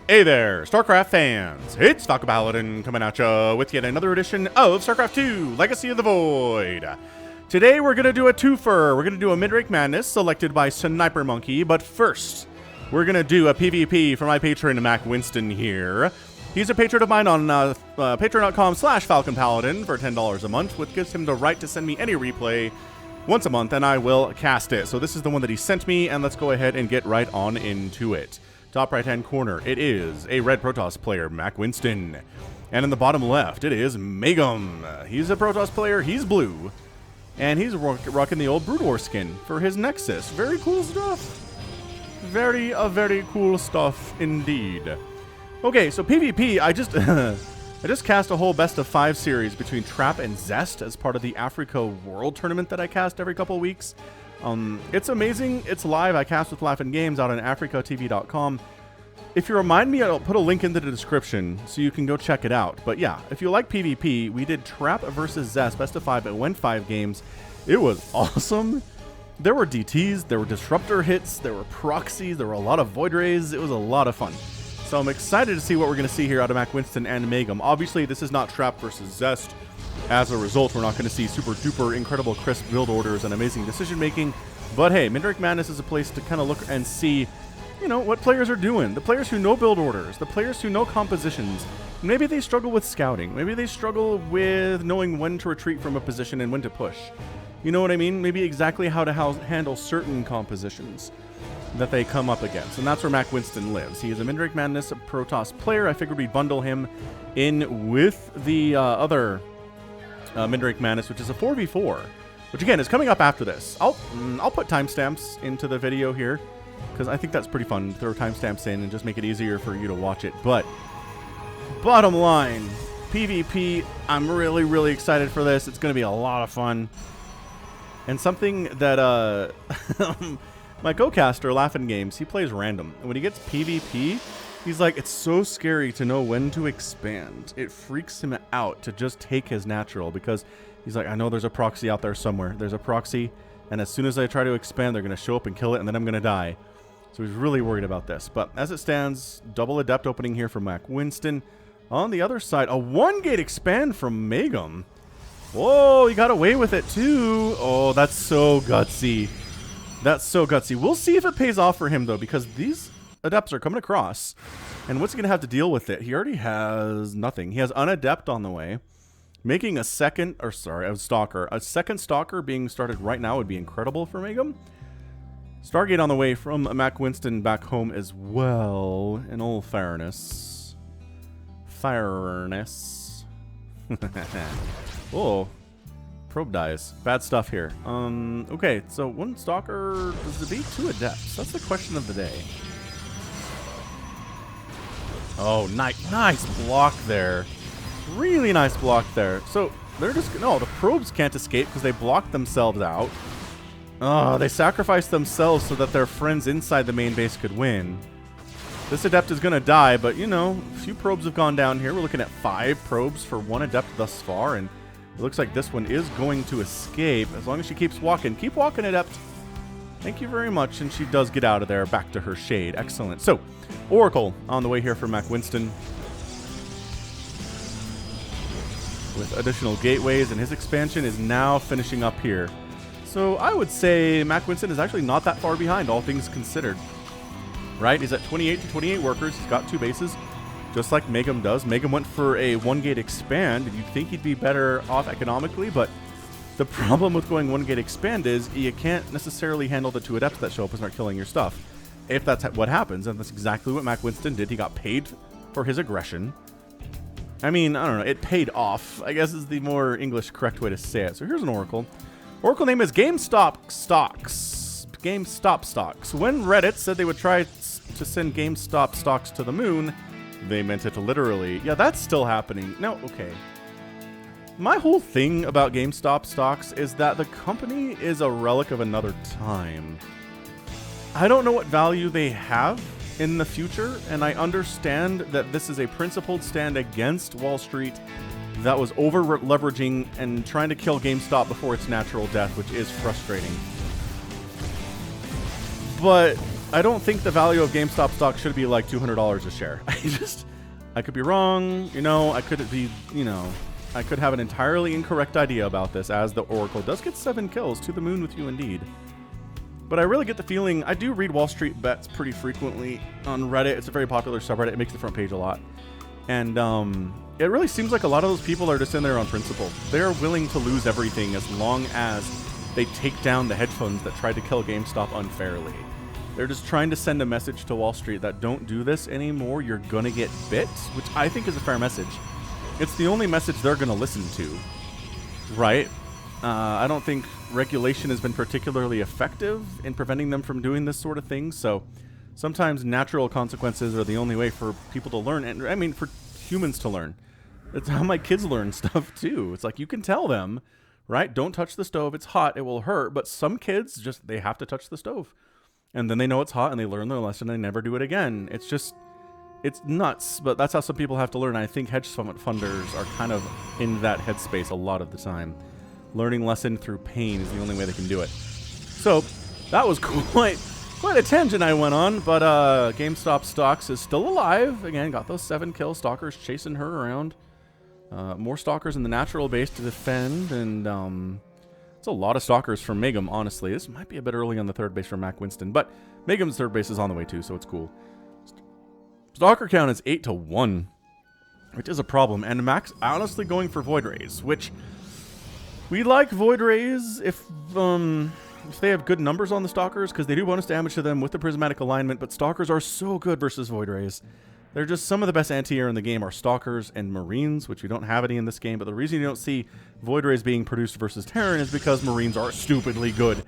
Hey there, StarCraft fans! It's Falcon Paladin coming at ya with yet another edition of StarCraft 2, Legacy of the Void. Today we're gonna do a twofer. We're gonna do a mid-rank madness selected by Snipermonkey, but first, we're gonna do a PvP for my patron MackWinston here. He's a patron of mine on patreon.com/FalconPaladin for $10 a month, which gives him the right to send me any replay once a month, and I will cast it. So this is the one that he sent me, and let's go ahead and get right on into it. Top right-hand corner, it is a red Protoss player, MackWinston. And in the bottom left, it is Megum. He's a Protoss player, he's blue. And he's rocking the old Brood War skin for his Nexus. Very cool stuff. Very cool stuff indeed. Okay, so PvP, I just cast a whole best of 5 series between Trap and Zest as part of the Africa World Tournament that I cast every couple of weeks. It's amazing. It's live. I cast with Laughing Games out on africatv.com. If you remind me, I'll put a link in the description so you can go check it out. But yeah, if you like PvP, we did Trap versus Zest, best of 5. It went 5 games. It was awesome. There were DTs, there were disruptor hits, there were proxies, there were a lot of void rays. It was a lot of fun. So I'm excited to see what we're going to see here out of MackWinston and Megum. Obviously, this is not Trap versus Zest. As a result, we're not going to see super duper incredible crisp build orders and amazing decision making. But hey, Midrank Madness is a place to kind of look and see, you know, what players are doing. The players who know build orders, the players who know compositions. Maybe they struggle with scouting. Maybe they struggle with knowing when to retreat from a position and when to push. You know what I mean? Maybe exactly how to handle certain compositions that they come up against. And that's where MackWinston lives. He is a Midrank Madness Protoss player. I figured we'd bundle him in with the other Midrank Madness, which is a 4v4, which again is coming up after this. I'll put timestamps into the video here because I think that's pretty fun. Throw timestamps in and just make it easier for you to watch it. But bottom line, PvP, I'm really excited for this. It's going to be a lot of fun. And something that my co-caster, Laughing Games, he plays random. And when he gets PvP, he's like, it's so scary to know when to expand. It freaks him out to just take his natural because he's like, I know there's a proxy out there somewhere. There's a proxy, and as soon as I try to expand, they're going to show up and kill it, and then I'm going to die. So he's really worried about this. But as it stands, double Adept opening here for MackWinston. On the other side, a 1-gate expand from Megum. Whoa, he got away with it too. Oh, that's so gutsy. That's so gutsy. We'll see if it pays off for him, though, because these Adepts are coming across, and what's he going to have to deal with it? He already has nothing. He has Unadept on the way. Making a second Stalker. A second Stalker being started right now would be incredible for Megum. Stargate on the way from MackWinston back home as well, in all fairness. Oh, probe dies. Bad stuff here. Okay, so 1 Stalker, does it beat 2 Adepts? That's the question of the day. Oh, nice block there. Really nice block there. So, they're just... No, the probes can't escape because they blocked themselves out. Oh, they sacrificed themselves so that their friends inside the main base could win. This Adept is going to die, but, you know, a few probes have gone down here. We're looking at 5 probes for 1 Adept thus far, and it looks like this one is going to escape as long as she keeps walking. Keep walking, Adept. Thank you very much, and she does get out of there, back to her shade. Excellent. So, Oracle on the way here for MackWinston with additional gateways, and his expansion is now finishing up here. So, I would say MackWinston is actually not that far behind, all things considered. Right? He's at 28 to 28 workers. He's got 2 bases, just like Megum does. Megum went for a 1-gate expand, and you'd think he'd be better off economically, but the problem with going 1-gate expand is you can't necessarily handle the 2 Adepts that show up and start killing your stuff. If that's what happens, and that's exactly what MackWinston did. He got paid for his aggression. I mean, I don't know. It paid off, I guess is the more English correct way to say it. So here's an Oracle. Oracle name is GameStop Stocks. GameStop Stocks. When Reddit said they would try to send GameStop stocks to the moon, they meant it literally. Yeah, that's still happening. No, okay. My whole thing about GameStop stocks is that the company is a relic of another time. I don't know what value they have in the future, and I understand that this is a principled stand against Wall Street that was over-leveraging and trying to kill GameStop before its natural death, which is frustrating. But I don't think the value of GameStop stock should be like $200 a share. I could be wrong, you know, I could be, you know, I could have an entirely incorrect idea about this, as the Oracle does get 7 kills. To the moon with you indeed. But I really get the feeling, I do read Wall Street Bets pretty frequently on Reddit. It's a very popular subreddit. It makes the front page a lot. And it really seems like a lot of those people are just in there on principle. They're willing to lose everything as long as they take down the hedge funds that tried to kill GameStop unfairly. They're just trying to send a message to Wall Street that don't do this anymore, you're gonna get bit, which I think is a fair message. It's the only message they're gonna listen to, right? I don't think regulation has been particularly effective in preventing them from doing this sort of thing, so sometimes natural consequences are the only way for people to learn, and I mean for humans to learn. It's how my kids learn stuff too. It's like, you can tell them, right? Don't touch the stove, it's hot, it will hurt, but some kids just, they have to touch the stove. And then they know it's hot and they learn their lesson and they never do it again. It's just, it's nuts, but that's how some people have to learn. I think hedge funders are kind of in that headspace a lot of the time. Learning lesson through pain is the only way they can do it. So that was quite a tangent I went on, but GameStop stocks is still alive. Again, got those 7 kills, stalkers chasing her around. More stalkers in the natural base to defend, and it's a lot of stalkers from Megum, honestly. This might be a bit early on the third base for MackWinston, but Megum's third base is on the way too, so it's cool. Stalker count is 8 to 1, which is a problem. And Mack's honestly going for Void Rays, which we like Void Rays if they have good numbers on the stalkers, because they do bonus damage to them with the prismatic alignment, but stalkers are so good versus Void Rays. They're just some of the best anti-air in the game are Stalkers and Marines, which we don't have any in this game. But the reason you don't see Void Rays being produced versus Terran is because Marines are stupidly good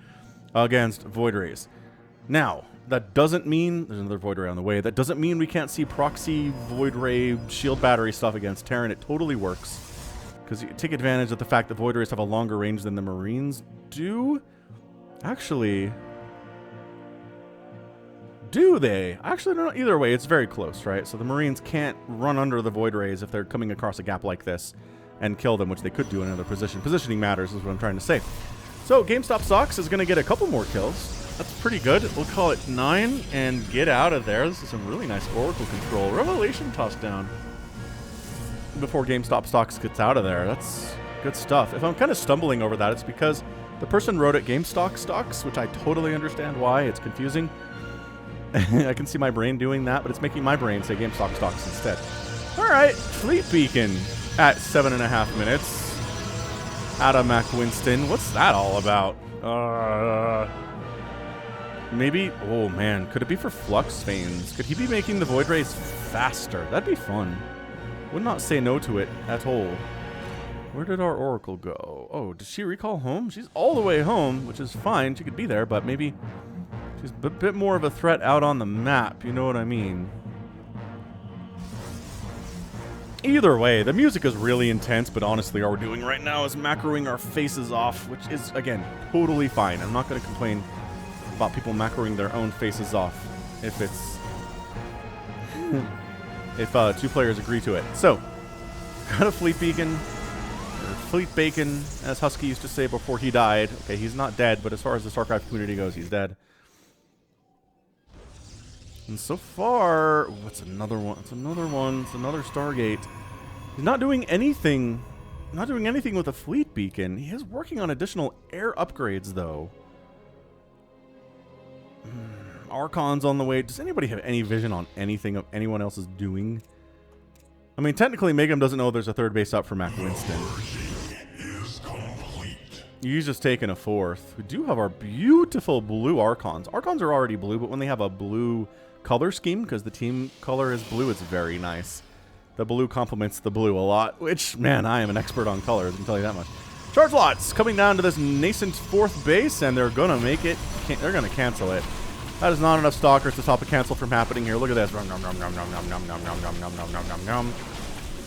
against Void Rays. Now, that doesn't mean, there's another Void Ray on the way, that doesn't mean we can't see proxy Void Ray shield battery stuff against Terran. It totally works, because you take advantage of the fact that Void Rays have a longer range than the Marines do. Actually, do they? Actually, no, either way, it's very close, right? So the Marines can't run under the Void Rays if they're coming across a gap like this and kill them, which they could do in another position. Positioning matters is what I'm trying to say. So GameStop Stocks is going to get a couple more kills. That's pretty good. We'll call it 9 and get out of there. This is some really nice Oracle control. Revelation tossed down before GameStop Stocks gets out of there. That's good stuff. If I'm kind of stumbling over that, it's because the person wrote it GameStop Stocks, which I totally understand why. It's confusing. I can see my brain doing that, but it's making my brain say GameStop stocks instead. All right, Fleet Beacon at 7.5 minutes. Out of MackWinston. What's that all about? Maybe, oh man, could it be for Flux Veins? Could he be making the Void Rays faster? That'd be fun. Would not say no to it at all. Where did our Oracle go? Oh, did she recall home? She's all the way home, which is fine. She could be there, but maybe she's a bit more of a threat out on the map. You know what I mean? Either way, the music is really intense, but honestly, all we're doing right now is macroing our faces off, which is, again, totally fine. I'm not going to complain about people macroing their own faces off if it's... if 2 players agree to it. So, got a Fleet Beacon, or Fleet Bacon, as Husky used to say before he died. Okay, he's not dead, but as far as the StarCraft community goes, he's dead. And so far, what's another one? It's another one. It's another Stargate. He's not doing anything. Not doing anything with a Fleet Beacon. He is working on additional air upgrades, though. Archon's on the way. Does anybody have any vision on anything of anyone else is doing? I mean, technically, Megum doesn't know there's a third base up for MackWinston. He's just taking a 4th. We do have our beautiful blue Archons. Archons are already blue, but when they have a blue color scheme, because the team color is blue, it's very nice. The blue complements the blue a lot, which, man, I am an expert on colors, I can tell you that much. Charge lots coming down to this nascent 4th base, and they're going to make it. They're going to cancel it. That is not enough stalkers to stop a cancel from happening here. Look at this. Nom nom nom nom nom nom nom nom nom nom nom nom nom nom nom.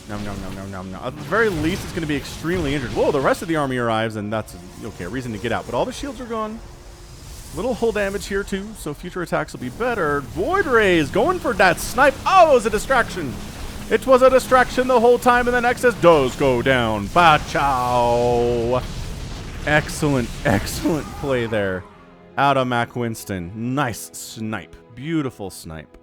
Nom nom nom nom nom nom. At the very least, it's going to be extremely injured. Whoa, the rest of the army arrives, and that's okay, a reason to get out. But all the shields are gone. Little hull damage here, too, so future attacks will be better. Void Rays going for that snipe. Oh, it was a distraction. It was a distraction the whole time, and the Nexus does go down. Ba-chow. Excellent, excellent play there. out of MackWinston. Nice snipe. Beautiful snipe.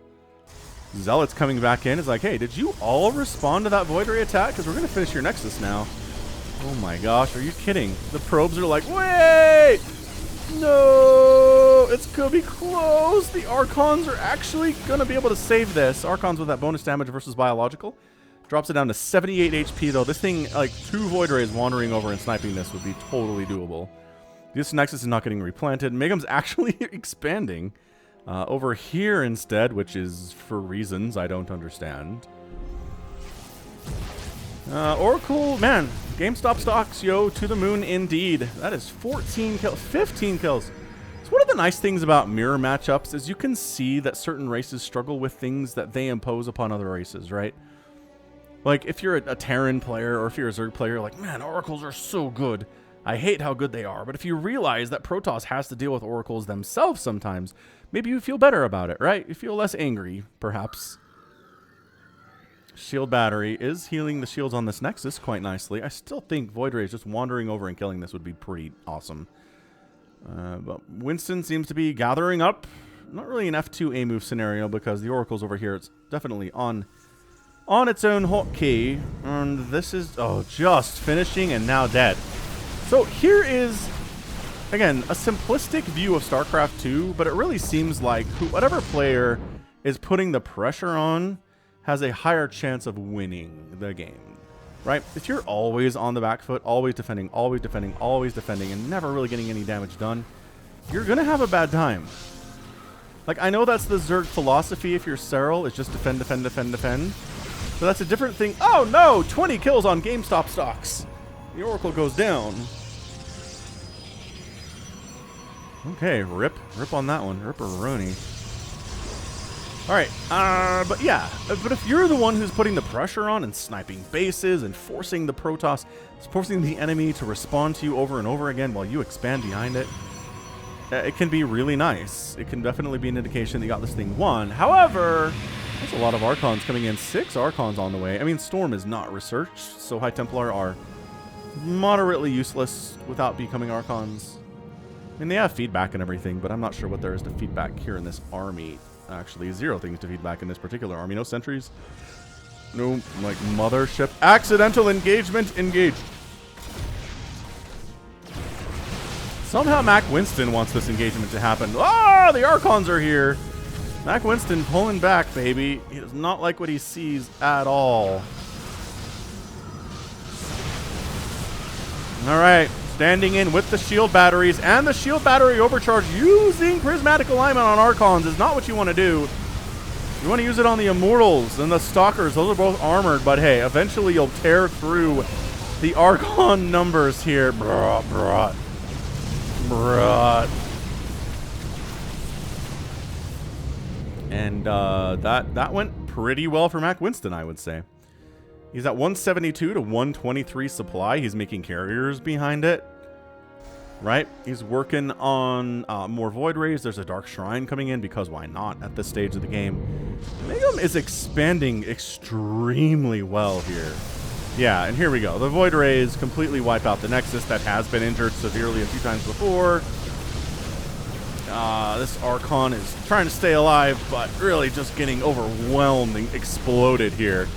Zealot's coming back in. It's like, hey, did you all respond to that Void Ray attack? Because we're going to finish your Nexus now. Oh my gosh, are you kidding? The probes are like, wait! No! It's going to be close. The Archons are actually going to be able to save this. Archons with that bonus damage versus biological. Drops it down to 78 HP, though. This thing, like, 2 Void Rays wandering over and sniping this would be totally doable. This Nexus is not getting replanted. Megam's actually expanding over here instead, which is for reasons I don't understand. Oracle, man, GameStop stocks, yo, to the moon indeed. That is 14 kills, 15 kills. So one of the nice things about mirror matchups is you can see that certain races struggle with things that they impose upon other races, right? Like, if you're a Terran player or if you're a Zerg player, you're like, man, Oracles are so good. I hate how good they are. But if you realize that Protoss has to deal with Oracles themselves sometimes, maybe you feel better about it, right? You feel less angry, perhaps. Shield battery is healing the shields on this Nexus quite nicely. I still think Void Rays just wandering over and killing this would be pretty awesome. But Winston seems to be gathering up. Not really an F2 A move scenario because the Oracle's over here. It's definitely on its own hotkey. And this is, oh, just finishing and now dead. So here is, again, a simplistic view of StarCraft 2, but it really seems like whatever player is putting the pressure on has a higher chance of winning the game, right? If you're always on the back foot, always defending, and never really getting any damage done, you're going to have a bad time. Like, I know that's the Zerg philosophy if you're Serral, is just defend. But that's a different thing. Oh no, 20 kills on GameStop stocks. The Oracle goes down. Okay, rip on that one. Ripperoni. All right, but yeah, but if you're the one who's putting the pressure on and sniping bases and forcing the Protoss, forcing the enemy to respond to you over and over again while you expand behind it, it can be really nice. It can definitely be an indication that you got this thing won. However, there's a lot of Archons coming in. 6 Archons on the way. I mean, Storm is not researched, so High Templar are moderately useless without becoming Archons. I mean, they have feedback and everything, but I'm not sure what there is to feedback here in this army. Actually, 0 things to feedback in this particular army. No sentries. No, like, mothership. Accidental engagement engaged. Somehow MackWinston wants this engagement to happen. Ah, the Archons are here. MackWinston pulling back, baby. He does not like what he sees at all. All right. Standing in with the shield batteries and the shield battery overcharge using prismatic alignment on Archons is not what you want to do. You want to use it on the Immortals and the Stalkers. Those are both armored, but hey, eventually you'll tear through the Archon numbers here. Bruh. And that went pretty well for MackWinston, I would say. He's at 172 to 123 supply. He's making carriers behind it. Right? He's working on more Void Rays. There's a Dark Shrine coming in because why not at this stage of the game? Megam is expanding extremely well here. Yeah, and here we go. The Void Rays completely wipe out the Nexus that has been injured severely a few times before. This Archon is trying to stay alive, but really just getting overwhelmed and exploded here.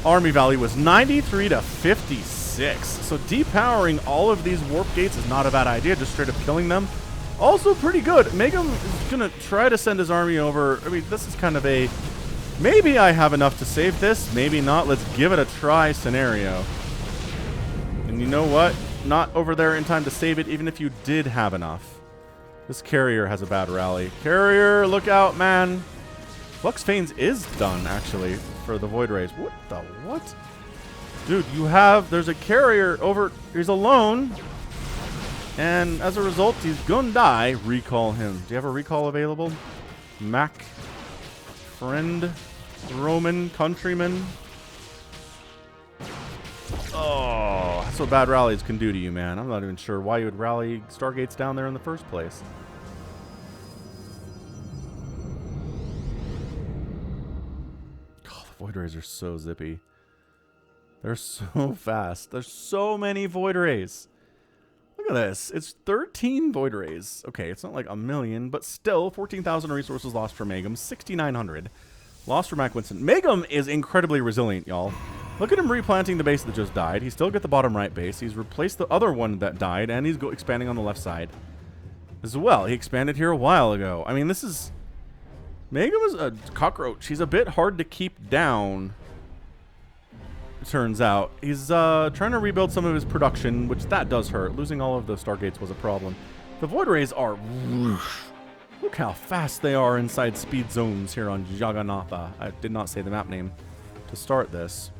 Army value was 93 to 56. So depowering all of these warp gates is not a bad idea. Just straight up killing them. Also pretty good. Megam is going to try to send his army over. I mean, this is kind of a maybe I have enough to save this. Maybe not. Let's give it a try scenario. And you know what? Not over there in time to save it, even if you did have enough. This carrier has a bad rally. Carrier, look out, man. Flux Fanes is done, actually, for the Void Rays. What the what? Dude, there's a carrier over, he's alone. And as a result, he's gonna die. Recall him. Do you have a recall available? Mac, friend, Roman, countryman. Oh, that's what bad rallies can do to you, man. I'm not even sure why you would rally Stargates down there in the first place. Oh, the Void Rays are so zippy. They're so fast. There's so many Void Rays. Look at this. It's 13 Void Rays. Okay, it's not like a million, but still 14,000 resources lost for Megum, 6,900 lost for MackWinston. Megum is incredibly resilient, y'all. Look at him replanting the base that just died. He still got the bottom right base. He's replaced the other one that died, and he's expanding on the left side as well. He expanded here a while ago. I mean, this is... Megum is a cockroach. He's a bit hard to keep down, it turns out. He's trying to rebuild some of his production, which that does hurt. Losing all of the Stargates was a problem. The Void Rays are... Look how fast they are inside speed zones here on Jagannatha. I did not say the map name to start this.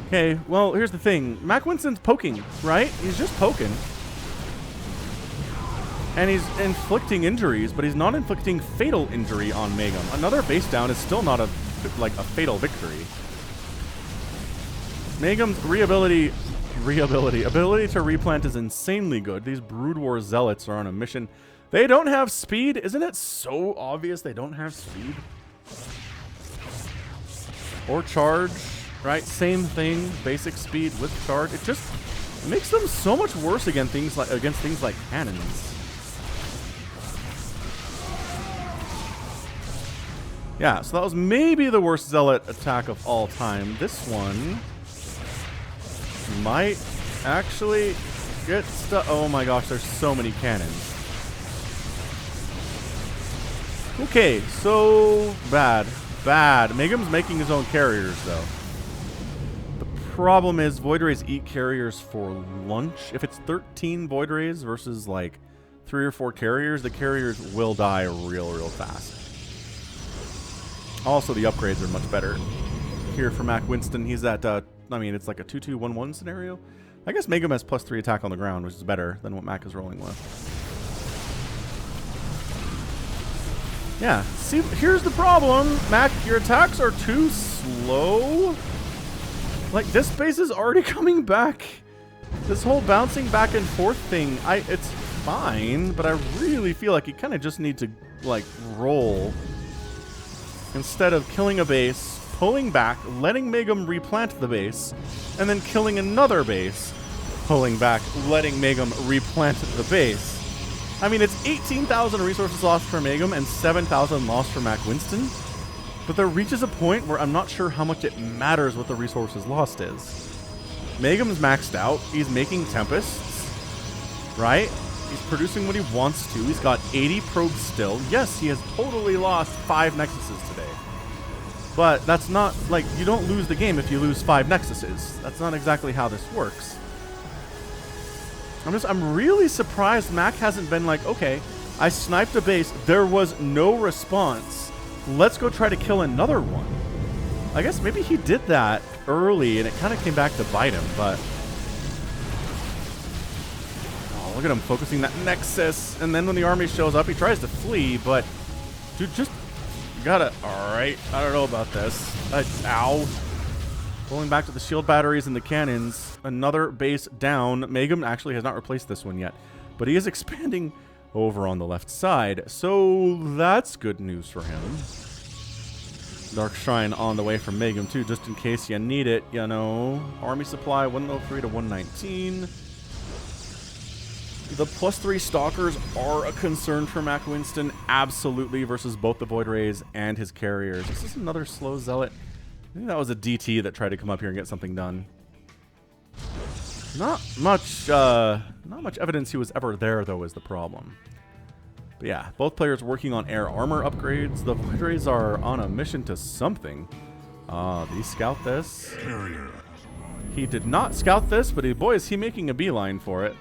Okay, well, here's the thing. MackWinston's poking, right? He's just poking. And he's inflicting injuries, but he's not inflicting fatal injury on Megum. Another base down is still not a fatal victory. Megum's ability to replant is insanely good. These Brood War Zealots are on a mission. They don't have speed. Isn't it so obvious they don't have speed? Or charge, right? Same thing. Basic speed with charge. It just makes them so much worse against things like cannons. Yeah, so that was maybe the worst Zealot attack of all time. This one might actually get stuck. Oh my gosh, there's so many cannons. Okay, so bad. Megum's making his own carriers, though. The problem is Void Rays eat carriers for lunch. If it's 13 Void Rays versus like 3 or 4 carriers, the carriers will die real fast. Also, the upgrades are much better. Here for MackWinston, he's at, I mean, it's like a 2-2-1-1 scenario. I guess Megum has +3 attack on the ground, which is better than what Mack is rolling with. Yeah, see, here's the problem. Mack, your attacks are too slow. Like, this base is already coming back. This whole bouncing back and forth thing, it's fine, but I really feel like you kind of just need to, like, roll. Instead of killing a base, pulling back, letting Megum replant the base, and then killing another base, pulling back, letting Megum replant the base. I mean, it's 18,000 resources lost for Megum and 7,000 lost for MackWinston, but there reaches a point where I'm not sure how much it matters what the resources lost is. Megum's maxed out. He's making Tempests, right? He's producing what he wants to. He's got 80 probes still. Yes, he has totally lost 5 Nexuses today. But that's not, like, you don't lose the game if you lose 5 Nexuses. That's not exactly how this works. I'm really surprised Mack hasn't been like, okay, I sniped a base. There was no response. Let's go try to kill another one. I guess maybe he did that early and it kind of came back to bite him, but... Look at him focusing that Nexus, and then when the army shows up, he tries to flee, but dude, just gotta. All right, I don't know about this. Ow! Going back to the shield batteries and the cannons. Another base down. Megum actually has not replaced this one yet, but he is expanding over on the left side, so that's good news for him. Dark Shrine on the way from Megum too, just in case you need it. You know, army supply 103 to 119. The +3 Stalkers are a concern for MackWinston, absolutely, versus both the Void Rays and his carriers. This is another slow Zealot. I think that was a DT that tried to come up here and get something done. Not much evidence he was ever there, though, is the problem. But yeah, both players working on air armor upgrades. The Void Rays are on a mission to something. Did he scout this? He did not scout this, but boy, is he making a beeline for it.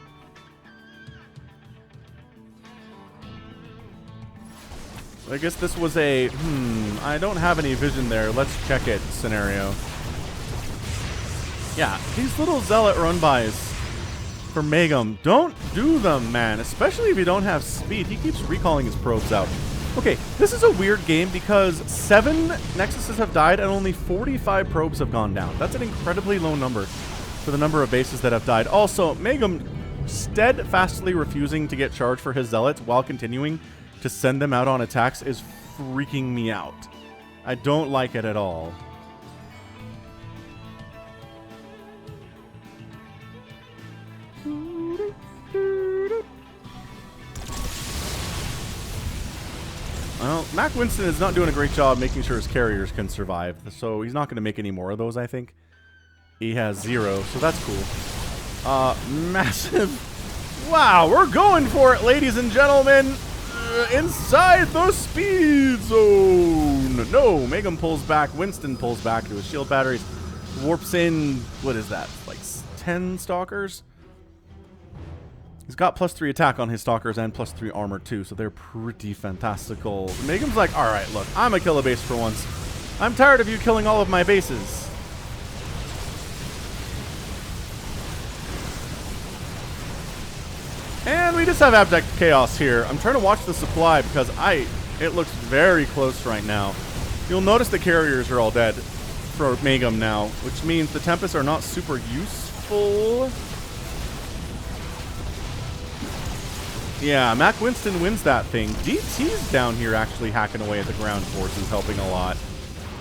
I guess this was a, I don't have any vision there. Let's check it scenario. Yeah, these little Zealot run-bys for Megum, don't do them, man. Especially if you don't have speed. He keeps recalling his probes out. Okay, this is a weird game because 7 Nexuses have died and only 45 probes have gone down. That's an incredibly low number for the number of bases that have died. Also, Megum steadfastly refusing to get charged for his zealots while continuing to send them out on attacks is freaking me out. I don't like it at all. Well, MackWinston is not doing a great job making sure his carriers can survive, so he's not going to make any more of those, I think. He has 0, so that's cool. Massive. Wow, we're going for it, ladies and gentlemen. Inside the speed zone. No, Megam pulls back. Winston pulls back to his shield batteries. Warps in, what is that, like 10 stalkers? He's got +3 attack on his stalkers and +3 armor too, so they're pretty fantastical. Megam's like, alright, look, I'm a kill a base for once. I'm tired of you killing all of my bases. And we just have Abject Chaos here. I'm trying to watch the supply because it looks very close right now. You'll notice the carriers are all dead for Megam now, which means the Tempests are not super useful. Yeah, MackWinston wins that thing. DT's down here actually hacking away at the ground forces, helping a lot.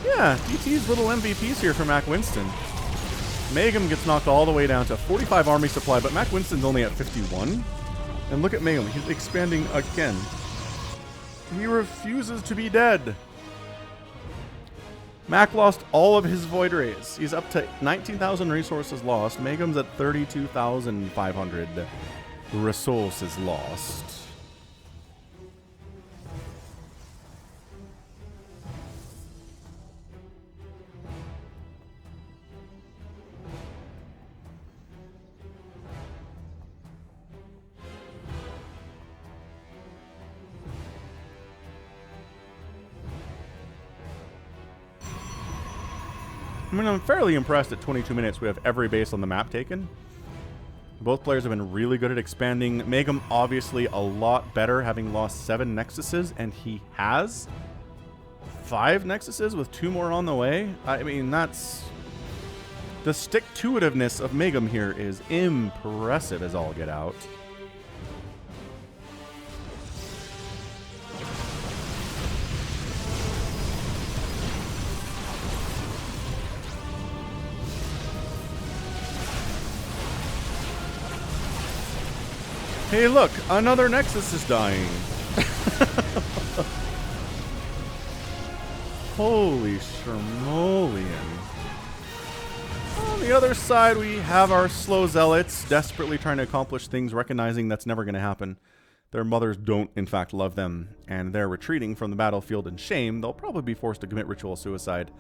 Yeah, DT's little MVPs here for MackWinston. Megam gets knocked all the way down to 45 army supply, but MackWinston's only at 51. And look at Megam, he's expanding again. He refuses to be dead. Mac lost all of his Void Rays. He's up to 19,000 resources lost. Megam's at 32,500 resources lost. I mean, I'm fairly impressed at 22 minutes we have every base on the map taken. Both players have been really good at expanding. Megam obviously a lot better, having lost 7 Nexuses, and he has 5 Nexuses with 2 more on the way. I mean, that's... The stick-to-itiveness of Megam here is impressive as all get out. Hey, look, another Nexus is dying. Holy Shermolian. On the other side, we have our slow zealots desperately trying to accomplish things, recognizing that's never going to happen. Their mothers don't, in fact, love them, and they're retreating from the battlefield in shame. They'll probably be forced to commit ritual suicide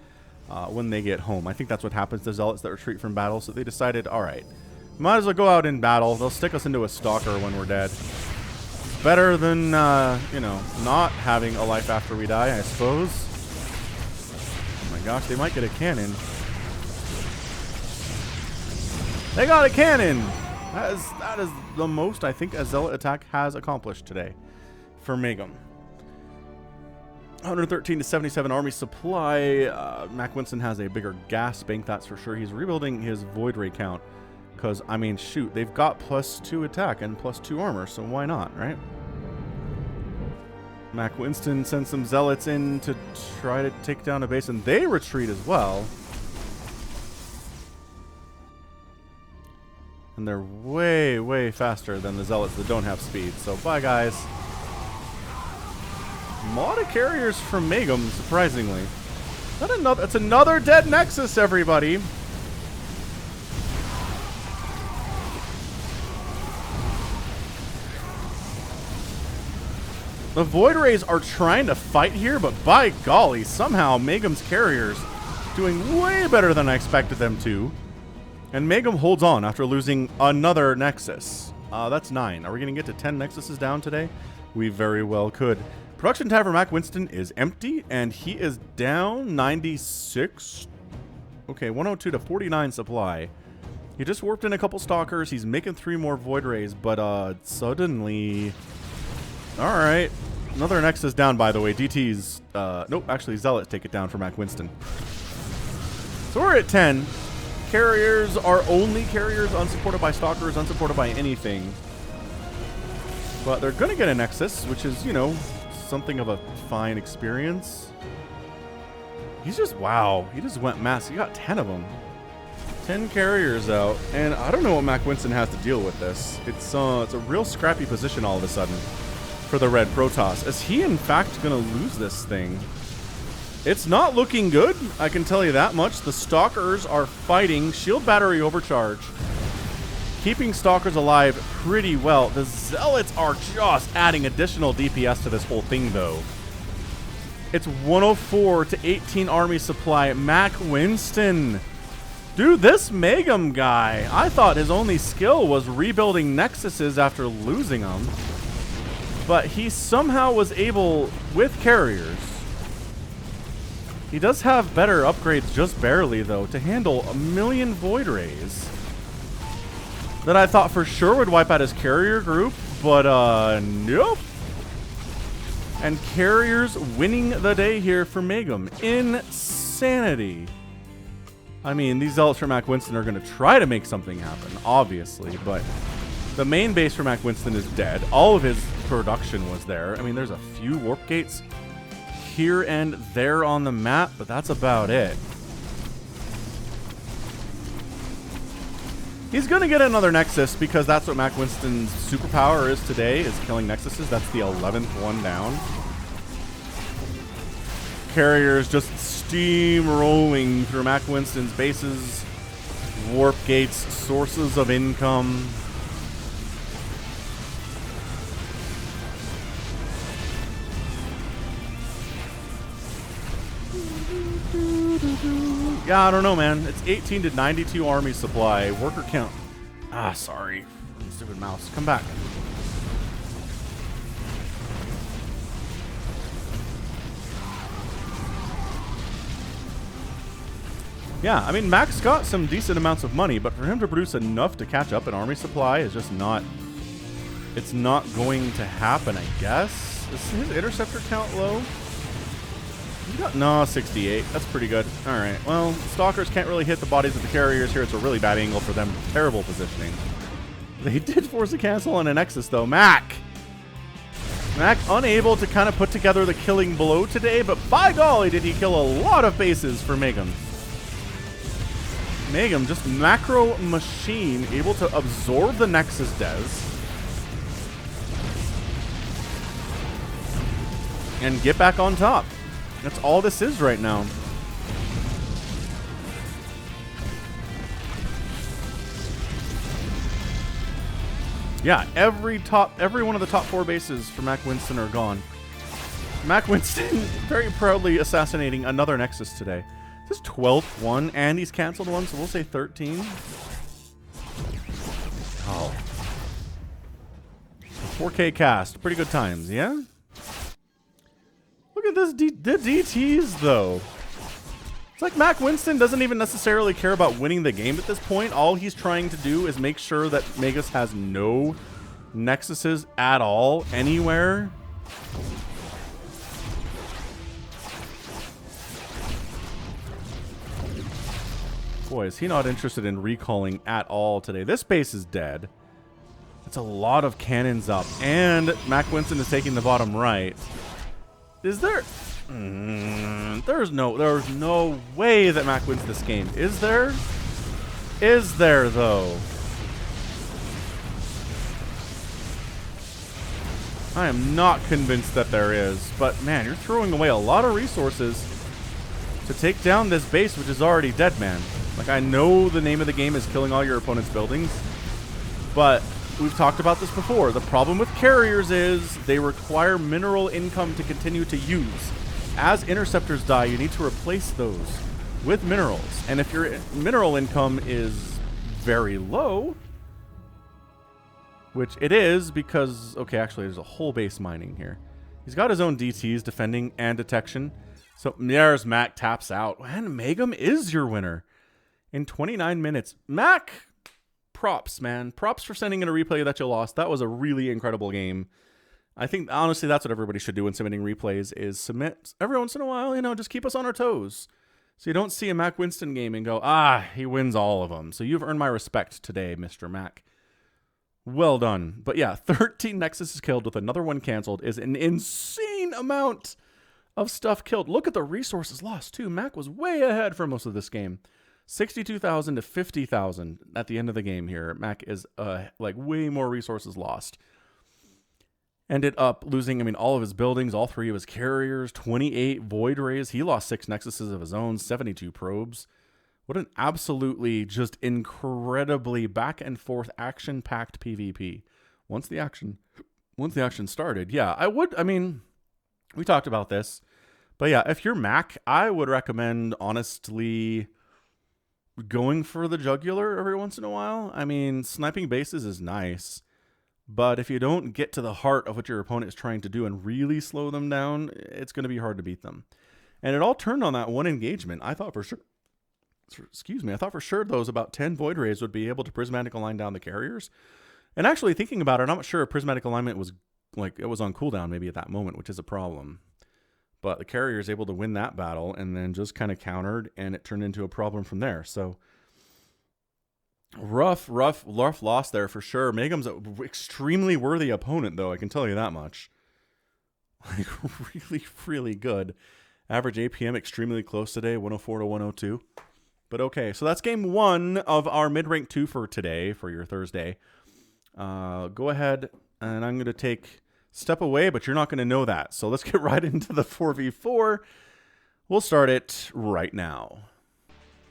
when they get home. I think that's what happens to zealots that retreat from battle, so they decided, all right, might as well go out in battle. They'll stick us into a stalker when we're dead. Better than, you know, not having a life after we die, I suppose. Oh my gosh, they might get a cannon. They got a cannon! That is the most I think a zealot attack has accomplished today for Megam. 113 to 77 army supply. MackWinston has a bigger gas bank, that's for sure. He's rebuilding his Void Ray count. Because, I mean, shoot, they've got +2 attack and +2 armor, so why not, right? MackWinston sends some zealots in to try to take down a base, and they retreat as well. And they're way, way faster than the zealots that don't have speed, so bye, guys. A lot of carriers from Megam, surprisingly. It's another dead Nexus, everybody. The Void Rays are trying to fight here, but by golly, somehow Megam's carriers doing way better than I expected them to. And Megam holds on after losing another Nexus. That's 9. Are we going to get to 10 Nexuses down today? We very well could. Production time for MackWinston is empty, and he is down 96. Okay, 102 to 49 supply. He just warped in a couple Stalkers. He's making 3 more Void Rays, but suddenly... Alright. Another Nexus down, by the way. DT's... nope, actually, Zealots take it down for MackWinston. So we're at 10. Carriers are only carriers, unsupported by stalkers, unsupported by anything. But they're going to get a Nexus, which is, you know, something of a fine experience. He's just, wow. He just went massive. He got 10 of them. 10 carriers out. And I don't know what MackWinston has to deal with this. It's a real scrappy position all of a sudden for the Red Protoss. Is he, in fact, going to lose this thing? It's not looking good, I can tell you that much. The Stalkers are fighting. Shield battery overcharge. Keeping Stalkers alive pretty well. The Zealots are just adding additional DPS to this whole thing, though. It's 104 to 18 army supply. MackWinston. Dude, this Megam guy, I thought his only skill was rebuilding Nexuses after losing them. But he somehow was able, with carriers, he does have better upgrades, just barely, though, to handle 1 million Void Rays. That I thought for sure would wipe out his carrier group, but, nope. And carriers winning the day here for Megam. Insanity. I mean, these Zealots for MackWinston are going to try to make something happen, obviously, but the main base for MackWinston is dead. All of his production was there. I mean, there's a few warp gates here and there on the map, but that's about it. He's going to get another Nexus because that's what MackWinston's superpower is today, is killing Nexuses. That's the 11th one down. Carriers just steamrolling through MackWinston's bases, warp gates, sources of income. Yeah, I don't know, man. It's 18 to 92 army supply. Worker count. Ah, sorry. Stupid mouse. Come back. Yeah, I mean, Mac's got some decent amounts of money, but for him to produce enough to catch up in army supply is just not... It's not going to happen, I guess. Is his interceptor count low? No, 68. That's pretty good. All right. Well, Stalkers can't really hit the bodies of the carriers here. It's a really bad angle for them. Terrible positioning. They did force a cancel on a Nexus, though. Mac unable to kind of put together the killing blow today, but by golly, did he kill a lot of bases for Megam. Megam, just macro machine, able to absorb the Nexus des. And get back on top. That's all this is right now. Yeah, every one of the top 4 bases for MackWinston are gone. MackWinston very proudly assassinating another Nexus today. This is 12th one, and he's canceled one, so we'll say 13. Oh. 4K cast. Pretty good times, yeah? Look at this, the DTs, though. It's like MackWinston doesn't even necessarily care about winning the game at this point. All he's trying to do is make sure that Magus has no Nexuses at all, anywhere. Boy, is he not interested in recalling at all today. This base is dead. It's a lot of cannons up, and MackWinston is taking the bottom right. Is there... There's no way that Mac wins this game. Is there? Is there, though? I am not convinced that there is. But, man, you're throwing away a lot of resources to take down this base, which is already dead, man. Like, I know the name of the game is killing all your opponent's buildings, but we've talked about this before. The problem with carriers is they require mineral income to continue to use. As interceptors die, you need to replace those with minerals. And if your mineral income is very low, which it is because, okay, actually there's a whole base mining here. He's got his own DTs, defending and detection. So there's Mac taps out. And Megam is your winner in 29 minutes. Mac, props, man. Props for sending in a replay that you lost. That was a really incredible game. I think, honestly, that's what everybody should do when submitting replays, is submit every once in a while, you know, just keep us on our toes. So you don't see a MackWinston game and go, ah, he wins all of them. So you've earned my respect today, Mr. Mac. Well done. But yeah, 13 Nexuses killed with another one canceled is an insane amount of stuff killed. Look at the resources lost, too. Mac was way ahead for most of this game. 62,000 to 50,000 at the end of the game here. Mac is like way more resources lost. Ended up losing, I mean, all of his buildings, all 3 of his carriers, 28 void rays. He lost 6 Nexuses of his own, 72 probes. What an absolutely just incredibly back and forth action-packed PvP. Once the action started, yeah, I mean, we talked about this. But yeah, if you're Mac, I would recommend, honestly, going for the jugular every once in a while. I mean, sniping bases is nice. But if you don't get to the heart of what your opponent is trying to do and really slow them down, it's going to be hard to beat them. And it all turned on that one engagement. I thought for sure those about 10 void rays would be able to prismatic align down the carriers. And actually thinking about it, I'm not sure if prismatic alignment was like, it was on cooldown maybe at that moment, which is a problem. But the carrier is able to win that battle and then just kind of countered, and it turned into a problem from there. So rough loss there for sure. Megam's an extremely worthy opponent, though, I can tell you that much. Like, really good. Average APM extremely close today, 104 to 102. But okay, so that's game 1 of our mid-rank Twofer today for your Thursday. Go ahead, and I'm going to step away, but you're not going to know that. So let's get right into the 4v4. We'll start it right now.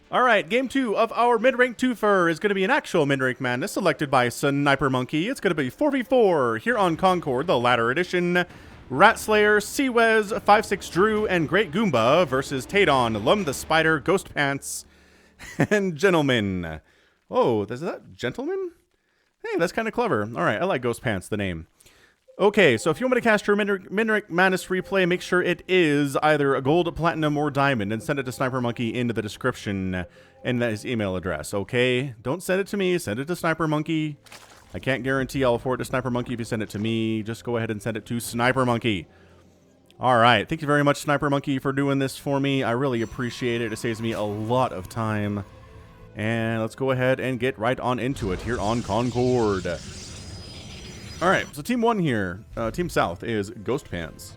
All right, game 2 of our mid-rank Twofer is going to be an actual mid-rank madness selected by Snipermonkey. It's going to be 4v4 here on Concord, the latter edition. Ratslayer, Seawez, 5-6 Drew, and Great Goomba versus Tadon, Lum the Spider, Ghost Pants, and Gentleman. Oh, is that Gentleman? Hey, that's kind of clever. All right, I like Ghost Pants, the name. Okay, so if you want me to cast your mid-rank madness replay, make sure it is either a gold, platinum, or diamond, and send it to Snipermonkey into the description and his email address, okay? Don't send it to me, send it to Snipermonkey. I can't guarantee I'll forward to Snipermonkey if you send it to me. Just go ahead and send it to Snipermonkey. All right, thank you very much, Snipermonkey, for doing this for me. I really appreciate it. It saves me a lot of time. And let's go ahead and get right on into it here on Concord. All right, so Team 1 here, Team South, is Ghost Pants.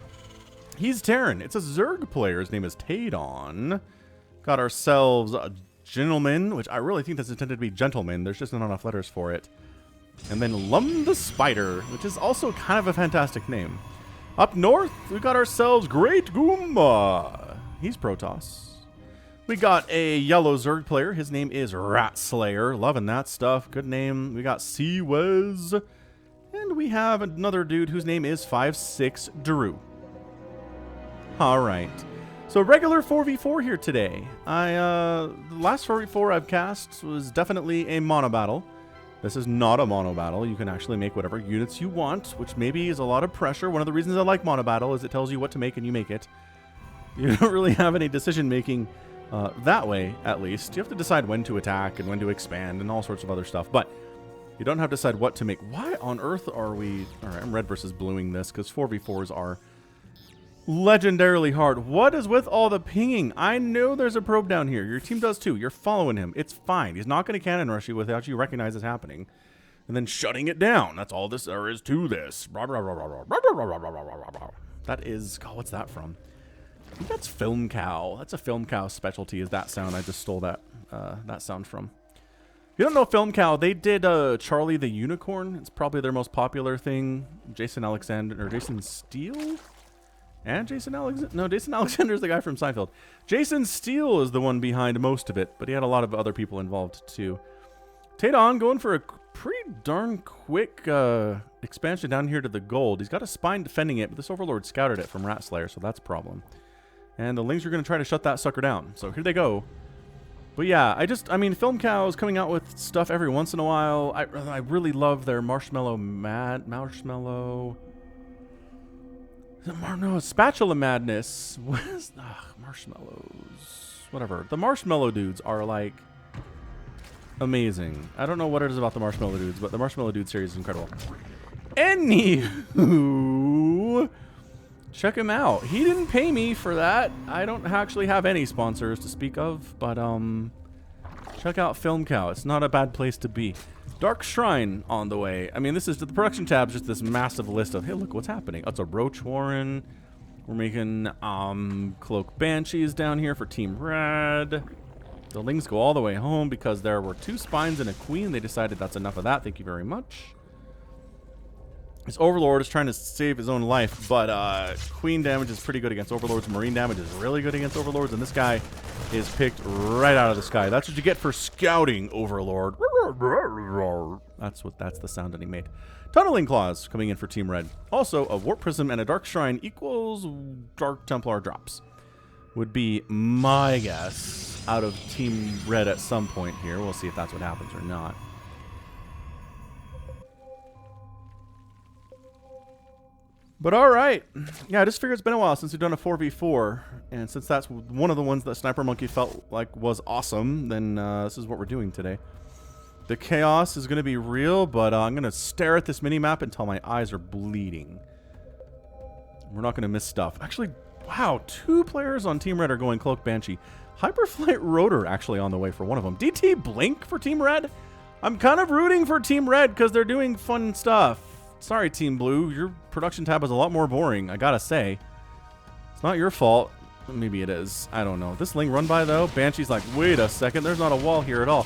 He's Terran. It's a Zerg player. His name is Tadon. Got ourselves a Gentleman, which I really think that's intended to be Gentleman. There's just not enough letters for it. And then Lum the Spider, which is also kind of a fantastic name. Up north, we got ourselves Great Goomba. He's Protoss. We got a yellow Zerg player. His name is Ratslayer. Loving that stuff. Good name. We got Seawez. And we have another dude whose name is 5-6 Drew. All right. So regular 4v4 here today. The last 4v4 I've cast was definitely a mono battle. This is not a mono battle. You can actually make whatever units you want, which maybe is a lot of pressure. One of the reasons I like mono battle is it tells you what to make and you make it. You don't really have any decision making that way, at least. You have to decide when to attack and when to expand and all sorts of other stuff. But you don't have to decide what to make. Why on earth are we... All right, I'm red versus bluing this because 4v4s are legendarily hard. What is with all the pinging? I know there's a probe down here. Your team does too. You're following him. It's fine. He's not going to cannon rush you without you recognize it's happening. And then shutting it down. That's all there is to this. That is... God, what's that from? I think that's Film Cow. That's a Film Cow specialty, is that sound. I just stole that sound from. If you don't know Film Cow, they did Charlie the Unicorn. It's probably their most popular thing. Jason Steele? And Jason Alexander? No, Jason Alexander is the guy from Seinfeld. Jason Steele is the one behind most of it, but he had a lot of other people involved too. Tadon going for a pretty darn quick expansion down here to the gold. He's got a spine defending it, but this Overlord scouted it from Ratslayer, so that's a problem. And the Lings are going to try to shut that sucker down. So here they go. But yeah, I mean, Film Cow is coming out with stuff every once in a while. I really love their Spatula Madness. What is marshmallows? Whatever. The marshmallow dudes are like amazing. I don't know what it is about the marshmallow dudes, but the marshmallow dude series is incredible. Anywho, Check him out. He didn't pay me for that. I don't actually have any sponsors to speak of, but check out Film Cow. It's not a bad place to be. Dark Shrine on the way. I mean, this is the production tab, just this massive list of, hey, look what's happening. Oh, it's a Roach Warren. We're making Cloak Banshees down here for Team Red. The Lings go all the way home because there were 2 spines and a queen. They decided that's enough of that. Thank you very much. This Overlord is trying to save his own life, but queen damage is pretty good against Overlords. Marine damage is really good against Overlords, and this guy is picked right out of the sky. That's what you get for scouting, Overlord. That's the sound that he made. Tunneling Claws coming in for Team Red. Also, a Warp Prism and a Dark Shrine equals Dark Templar drops. Would be my guess out of Team Red at some point here. We'll see if that's what happens or not. But alright. Yeah, I just figured it's been a while since we've done a 4v4. And since that's one of the ones that Snipermonkey felt like was awesome, then this is what we're doing today. The chaos is going to be real, but I'm going to stare at this minimap until my eyes are bleeding. We're not going to miss stuff. Actually, wow, 2 players on Team Red are going Cloak Banshee. Hyperflight Rotor actually on the way for one of them. DT Blink for Team Red? I'm kind of rooting for Team Red because they're doing fun stuff. Sorry, Team Blue. Your production tab is a lot more boring, I gotta say. It's not your fault. Maybe it is. I don't know. This Ling run by, though, Banshee's like, wait a second. There's not a wall here at all.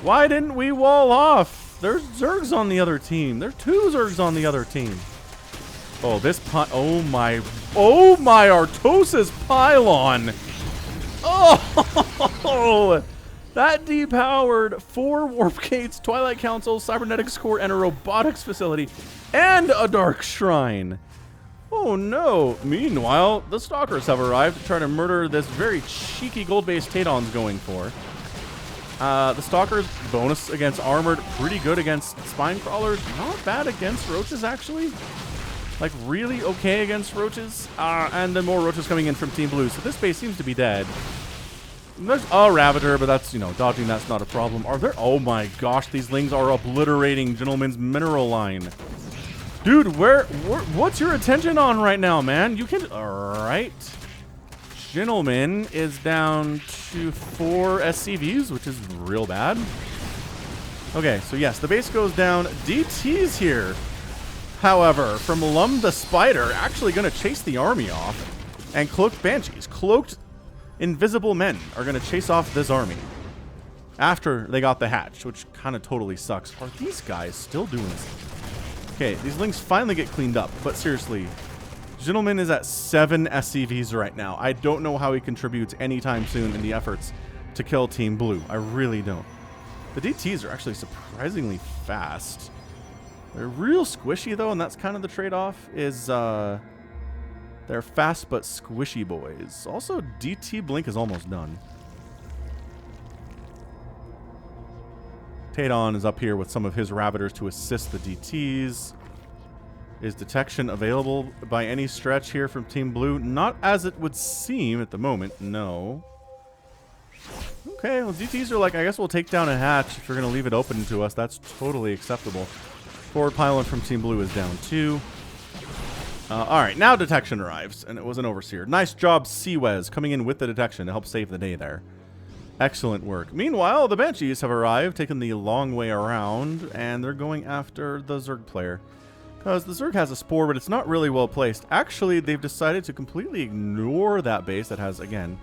Why didn't we wall off? There's Zergs on the other team. There's 2 Zergs on the other team. Oh, this oh my Artosis Pylon. Oh, that depowered 4 Warp Gates, Twilight Council, Cybernetics Core, and a Robotics Facility, and a Dark Shrine. Oh no. Meanwhile, the Stalkers have arrived to try to murder this very cheeky gold-based Tadon's going for. The Stalkers, bonus against Armored, pretty good against Spine Crawlers, not bad against Roaches, actually. Like, really okay against Roaches. And then more Roaches coming in from Team Blue, so this base seems to be dead. There's a Ravager, but that's, you know, dodging that's not a problem. Are there? Oh my gosh, these Lings are obliterating Gentleman's Mineral line. Dude, what's your attention on right now, man? You can, alright. Gentleman is down to 4 SCVs, which is real bad. Okay, so yes, the base goes down. DT's here. However, from Lum the Spider, actually going to chase the army off. And Cloaked Banshees, cloaked invisible men, are going to chase off this army. After they got the hatch, which kind of totally sucks. Are these guys still doing this? Okay, these Lings finally get cleaned up, but seriously, Gentleman is at 7 SCVs right now. I don't know how he contributes anytime soon in the efforts to kill Team Blue. I really don't. The DTs are actually surprisingly fast. They're real squishy, though, and that's kind of the trade-off, is they're fast but squishy boys. Also, DT Blink is almost done. Tadon is up here with some of his Ravagers to assist the DTs. Is detection available by any stretch here from Team Blue? Not as it would seem at the moment, no. Okay, well, DTs are like, I guess we'll take down a hatch if you're going to leave it open to us. That's totally acceptable. Forward pylon from Team Blue is down 2. Alright, now detection arrives, and it was an Overseer. Nice job, Seawez, coming in with the detection to help save the day there. Excellent work. Meanwhile, the Banshees have arrived, taking the long way around, and they're going after the Zerg player. Because the Zerg has a Spore, but it's not really well placed. Actually, they've decided to completely ignore that base that has, again,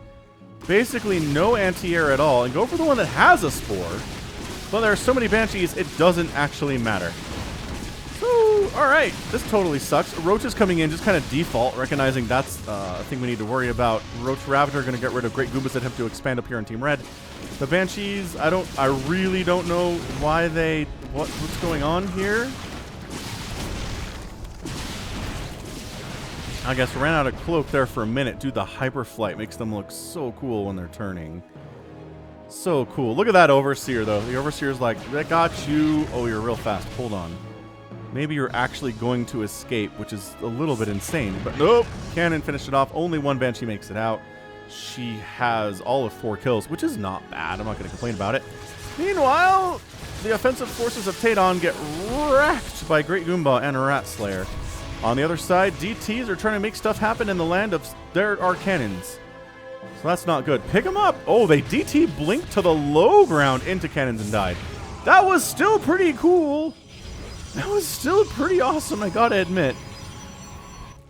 basically no anti-air at all, and go for the one that has a Spore. But there are so many Banshees, it doesn't actually matter. So, alright, this totally sucks. Roach is coming in, just kind of default, recognizing that's a thing we need to worry about. Roach Ravager are going to get rid of Great Goombas that have to expand up here on Team Red. The Banshees, I really don't know why they, what's going on here. I guess ran out of cloak there for a minute. Dude, the hyperflight makes them look so cool when they're turning. So cool. Look at that Overseer, though. The Overseer's like, that got you. Oh, you're real fast. Hold on. Maybe you're actually going to escape, which is a little bit insane. But nope. Cannon finished it off. Only one Banshee makes it out. She has all of 4 kills, which is not bad. I'm not going to complain about it. Meanwhile, the offensive forces of Tadon get wrecked by Great Goomba and a Rat Slayer. On the other side, DTs are trying to make stuff happen in the land of there are cannons. So that's not good. Pick them up. Oh, they DT blinked to the low ground into cannons and died. That was still pretty cool. That was still pretty awesome, I gotta admit.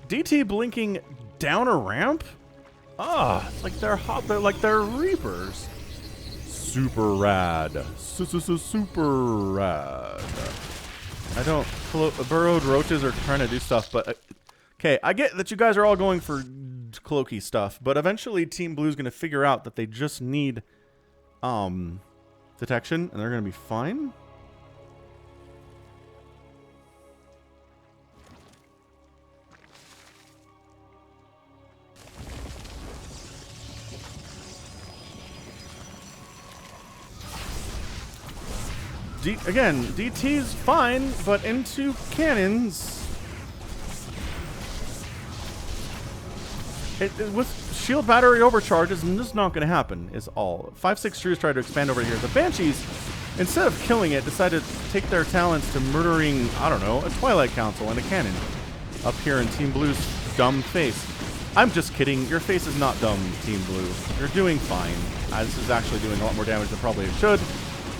DT blinking down a ramp? Ah, it's like they're like they're Reapers. Super rad. Super rad. I don't... Burrowed roaches are trying to do stuff, but... Okay, I get that you guys are all going for cloaky stuff, but eventually Team Blue's going to figure out that they just need detection, and they're going to be fine. Again, DT's fine, but into cannons... with shield battery overcharge is just not going to happen, is all. 5-6 Shrews tried to expand over here. The Banshees, instead of killing it, decided to take their talents to murdering, I don't know, a Twilight Council and a cannon up here in Team Blue's dumb face. I'm just kidding. Your face is not dumb, Team Blue. You're doing fine. This is actually doing a lot more damage than probably it should.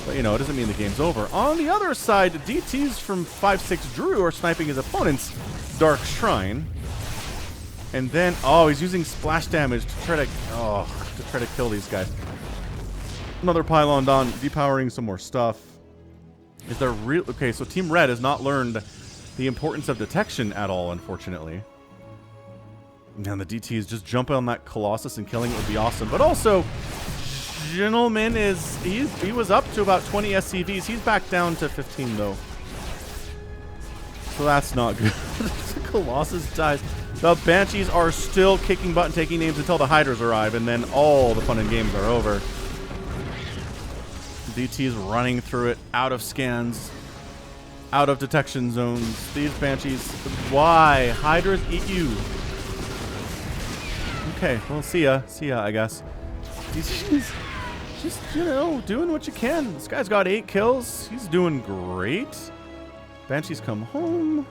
But, you know, it doesn't mean the game's over. On the other side, DTs from 5-6 Drew are sniping his opponent's Dark Shrine. And then, oh, he's using splash damage to try to kill these guys. Another pylon down, depowering some more stuff. Is there real? Okay, so Team Red has not learned the importance of detection at all, unfortunately. And the DT is just jumping on that Colossus and killing it would be awesome. But also, Gentleman he was up to about 20 SCVs. He's back down to 15 though. So that's not good. The Colossus dies. The Banshees are still kicking butt and taking names until the Hydras arrive, and then all the fun and games are over. DT's running through it, out of scans, out of detection zones. These Banshees, why? Hydras eat you. Okay, well, see ya, I guess. He's just, you know, doing what you can. This guy's got 8 kills. He's doing great. Banshees come home.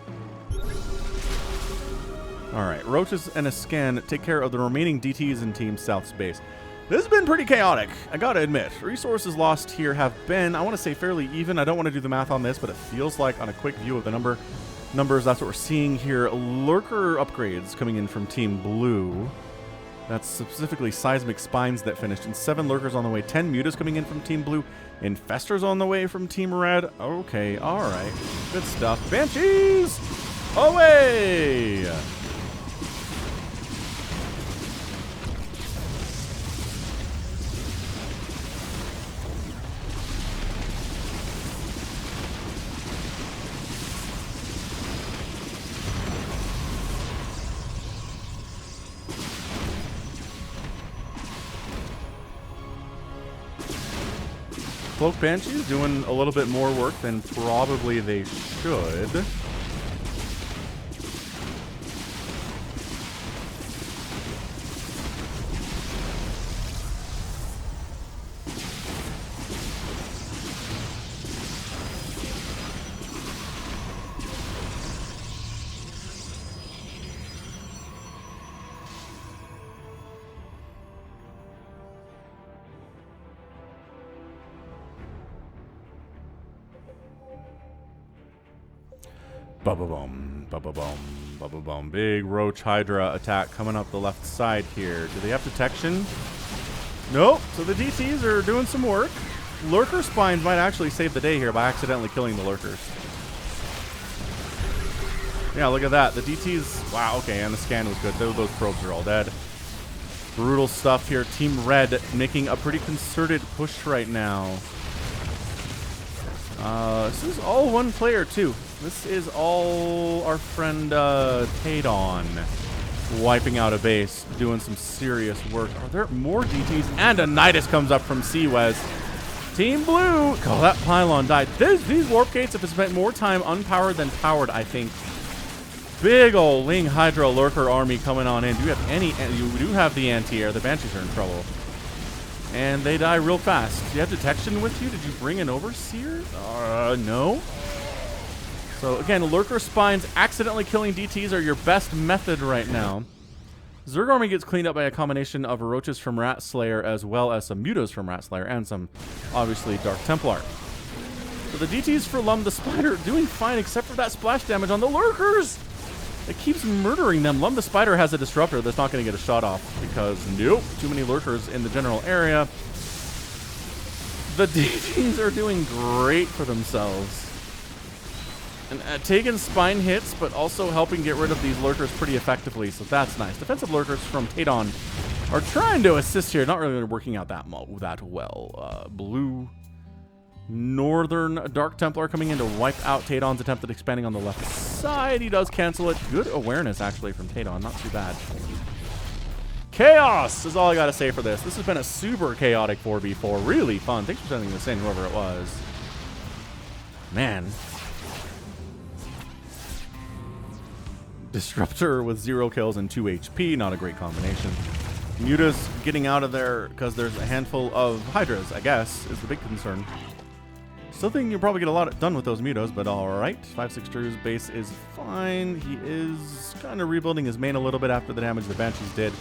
Alright, Roaches and a scan take care of the remaining DTs in Team South's base. This has been pretty chaotic, I gotta admit. Resources lost here have been, I want to say, fairly even. I don't want to do the math on this, but it feels like on a quick view of the numbers, that's what we're seeing here. Lurker upgrades coming in from Team Blue. That's specifically Seismic Spines that finished. And 7 Lurkers on the way. 10 Mutas coming in from Team Blue. Infestors on the way from Team Red. Okay, alright. Good stuff. Banshees! Away! Cloak Banshees doing a little bit more work than probably they should. Ba-ba-boom, ba-ba-boom, ba-ba-boom. Big Roach Hydra attack coming up the left side here. Do they have detection? Nope. So the DTs are doing some work. Lurker Spines might actually save the day here by accidentally killing the Lurkers. Yeah, look at that. The DTs... Wow, okay, and the scan was good. Those probes are all dead. Brutal stuff here. Team Red making a pretty concerted push right now. This is all one player, too. This is all our friend Tadon wiping out a base, doing some serious work. Are there more DTs? And a Nidus comes up from Seawes. Team Blue! Oh, that pylon died. These warp gates have spent more time unpowered than powered, I think. Big ol' Ling Hydra Lurker army coming on in. Do you have any... You do have the anti-air. The Banshees are in trouble. And they die real fast. Do you have detection with you? Did you bring an Overseer? No. So again, Lurker Spines accidentally killing DTs are your best method right now. Zerg Army gets cleaned up by a combination of Roaches from Rat Slayer as well as some Mutas from Rat Slayer and some, obviously, Dark Templar. So the DTs for Lum the Spider doing fine except for that splash damage on the Lurkers. It keeps murdering them. Lum the Spider has a Disruptor that's not going to get a shot off because, nope, too many Lurkers in the general area. The DTs are doing great for themselves. And taking spine hits, but also helping get rid of these Lurkers pretty effectively, so that's nice. Defensive Lurkers from Tadon are trying to assist here, not really working out that well. Blue Northern Dark Templar coming in to wipe out Tadon's attempt at expanding on the left side. He does cancel it. Good awareness, actually, from Tadon. Not too bad. Chaos is all I got to say for this. This has been a super chaotic 4v4. Really fun. Thanks for sending this in, whoever it was. Man. Disruptor with 0 kills and 2 HP. Not a great combination. Muta's getting out of there because there's a handful of Hydras, I guess, is the big concern. Still think you'll probably get a lot done with those Mutas, but alright. 5-6 Drew's base is fine. He is kind of rebuilding his main a little bit after the damage the Banshees did.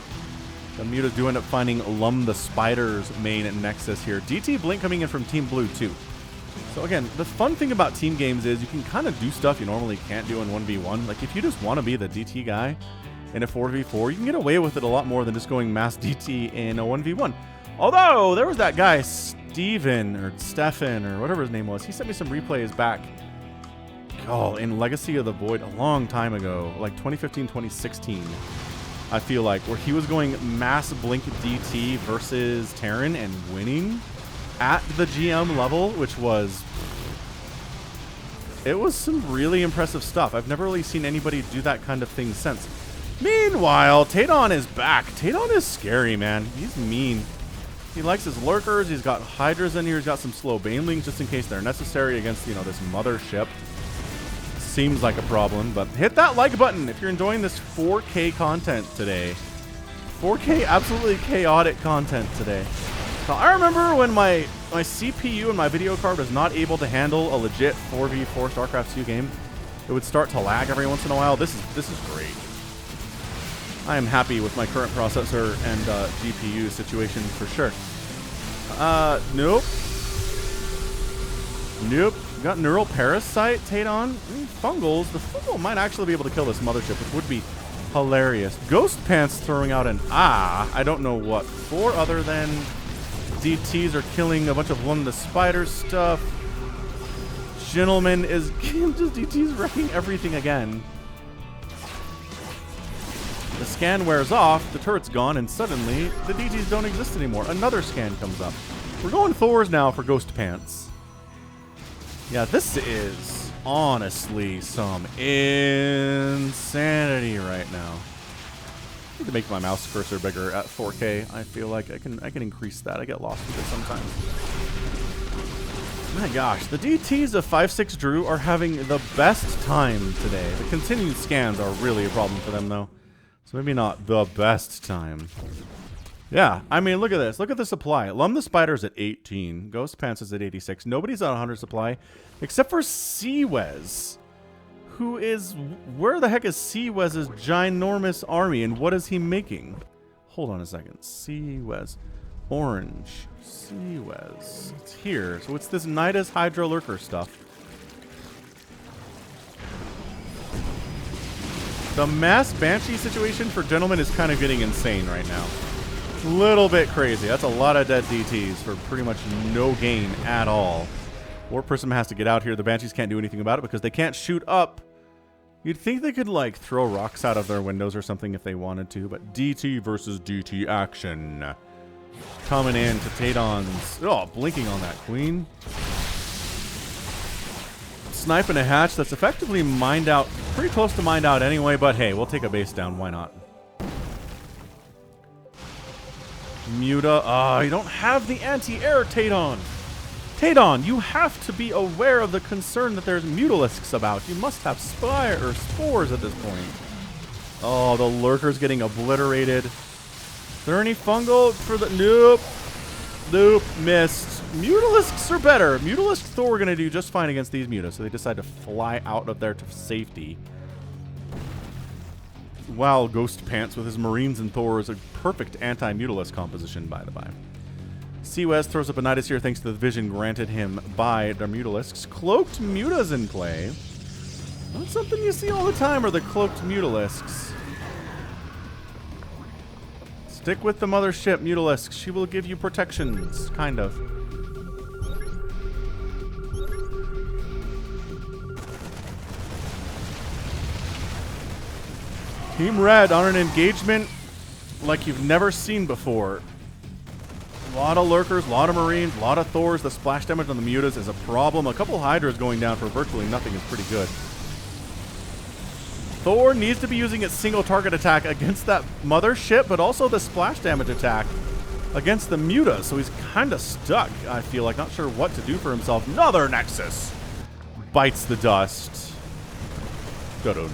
The Mutas do end up finding Lum the Spider's main Nexus here. DT Blink coming in from Team Blue too. So again, the fun thing about team games is you can kind of do stuff you normally can't do in 1v1. Like if you just want to be the DT guy in a 4v4, you can get away with it a lot more than just going mass DT in a 1v1. Although, there was that guy, Steven, or Stefan, or whatever his name was. He sent me some replays back, in Legacy of the Void a long time ago, like 2015, 2016, I feel like, where he was going mass blink DT versus Terran and winning at the GM level, which was... It was some really impressive stuff. I've never really seen anybody do that kind of thing since. Meanwhile, Tadon is back. Tadon is scary, man. He's mean. He likes his Lurkers. He's got Hydras in here. He's got some slow Banelings just in case they're necessary against, you know, this mothership. Seems like a problem, but hit that like button if you're enjoying this 4K content today. 4K absolutely chaotic content today. So I remember when my CPU and my video card was not able to handle a legit 4v4 StarCraft 2 game. It would start to lag every once in a while. This is great. I am happy with my current processor and GPU situation for sure. Nope. Nope. We got Neural Parasite, Tadon. Fungals. The Fungal might actually be able to kill this mothership, which would be hilarious. Ghost Pants throwing out an I don't know what for other than DTs are killing a bunch of Lum the Spider stuff. Gentleman is just DTs wrecking everything again. The scan wears off, the turret's gone, and suddenly the DTs don't exist anymore. Another scan comes up. We're going Thors now for Ghost Pants. Yeah, this is honestly some insanity right now. I need to make my mouse cursor bigger at 4K. I feel like I can increase that. I get lost with it sometimes. My gosh, the DTs of 5-6 Drew are having the best time today. The continued scans are really a problem for them, though. So maybe not the best time. Yeah, I mean, look at this. Look at the supply. Lum the Spider's at 18. Ghost Pants is at 86. Nobody's at 100 supply, except for Seawez, who is... Where the heck is Seawez's ginormous army, and what is he making? Hold on a second. Seawez. Orange. Seawez. It's here. So it's this Nidus Hydra Lurker stuff. The mass Banshee situation for Gentleman is kind of getting insane right now. Little bit crazy. That's a lot of dead DTs for pretty much no gain at all. War Prism has to get out here. The Banshees can't do anything about it because they can't shoot up. You'd think they could, like, throw rocks out of their windows or something if they wanted to, but DT versus DT action. Coming in to Tadon's... Oh, blinking on that Queen. Sniping a hatch that's effectively mined out, pretty close to mined out anyway, but hey, we'll take a base down, why not? Muta, you don't have the anti-air, Tadon. Tadon, you have to be aware of the concern that there's Mutalisks about. You must have Spire or Spores at this point. Oh, the Lurker's getting obliterated. Is there any fungal for the... Nope. Nope, missed. Mutalisks are better. Mutalisk Thor are going to do just fine against these mutas, so they decide to fly out of there to safety. While Ghost Pants with his Marines and Thor is a perfect anti-Mutalisk composition, by the by. Seawest throws up a Nidus here thanks to the vision granted him by the Mutalisks. Cloaked Mutas in play. Not something you see all the time are the Cloaked Mutalisks. Stick with the mothership, Mutalisk. She will give you protections, kind of. Team Red on an engagement like you've never seen before. A lot of Lurkers, a lot of Marines, a lot of Thors. The splash damage on the Mutas is a problem. A couple Hydras going down for virtually nothing is pretty good. Thor needs to be using its single target attack against that mothership, but also the splash damage attack against the Muta. So he's kind of stuck, I feel like. Not sure what to do for himself. Another Nexus bites the dust. Dun.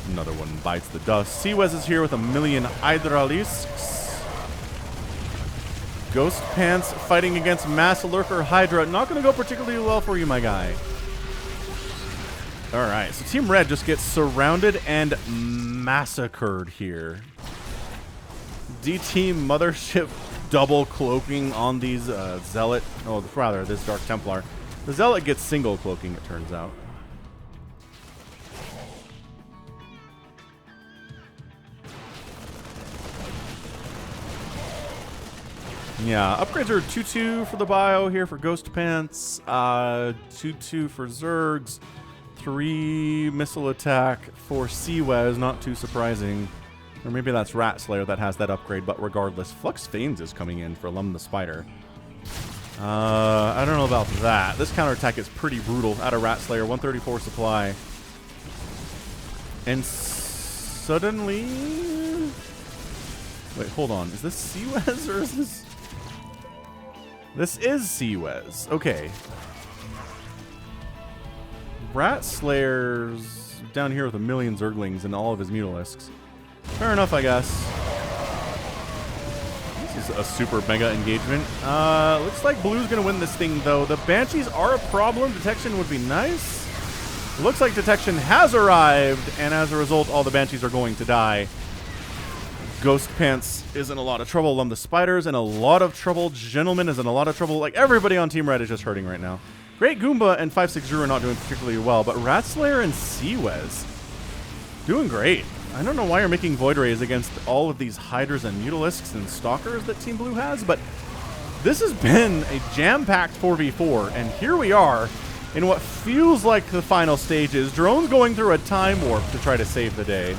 Another one bites the dust. Seawez is here with a million Hydralisks. Ghost Pants fighting against Mass Lurker Hydra. Not going to go particularly well for you, my guy. Alright, so Team Red just gets surrounded and massacred here. D-Team Mothership double cloaking on these Zealot. Oh, rather, this Dark Templar. The Zealot gets single cloaking, it turns out. Yeah, upgrades are 2-2 for the bio here for Ghost Pants, 2-2 for Zergs, 3 missile attack for Seawez, not too surprising. Or maybe that's Rat Slayer that has that upgrade, but regardless, Flux Fiends is coming in for Lum the Spider. I don't know about that. This counterattack is pretty brutal out of Rat Slayer, 134 supply. And suddenly... Wait, hold on. Is this Seawez or is this... This is Seawez. Okay. Rat Slayer's down here with a million Zerglings and all of his Mutalisks. Fair enough, I guess. This is a super mega engagement. Looks like Blue's going to win this thing, though. The Banshees are a problem. Detection would be nice. Looks like Detection has arrived, and as a result, all the Banshees are going to die. Ghost Pants is in a lot of trouble. Lum the Spider's in a lot of trouble. Gentleman is in a lot of trouble. Like, everybody on Team Red is just hurting right now. Great Goomba and 5-6 Drew are not doing particularly well, but Rat Slayer and Seawez doing great. I don't know why you're making Void Rays against all of these Hydras and Mutalisks and Stalkers that Team Blue has, but this has been a jam-packed 4v4, and here we are in what feels like the final stages. Drone's going through a time warp to try to save the day.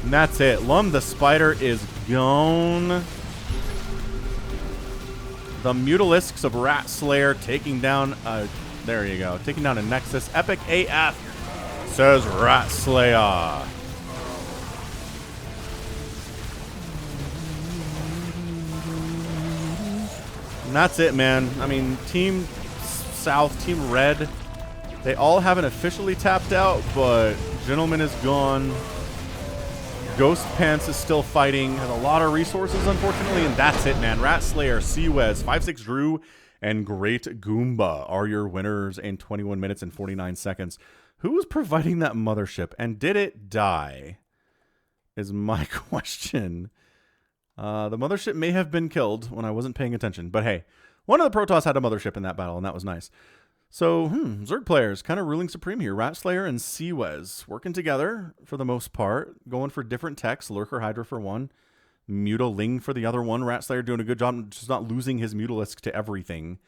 And that's it. Lum the Spider is gone. The Mutalisks of Rat Slayer taking down there you go. Taking down a Nexus. Epic AF, says Rat Slayer. And that's it, man. I mean, Team South, Team Red, they all haven't officially tapped out, but Gentleman is gone. Ghost Pants is still fighting, has a lot of resources, unfortunately, and that's it, man. Rat Slayer, Seawez, 5-6 Drew, and Great Goomba are your winners in 21 minutes and 49 seconds. Who was providing that mothership, and did it die? Is my question. The mothership may have been killed when I wasn't paying attention, but hey, one of the Protoss had a mothership in that battle, and that was nice. So, Zerg players kind of ruling supreme here. Rat Slayer and Seawez working together for the most part, going for different techs. Lurker Hydra for one, Mutaling for the other one. Rat Slayer doing a good job just not losing his Mutalisk to everything.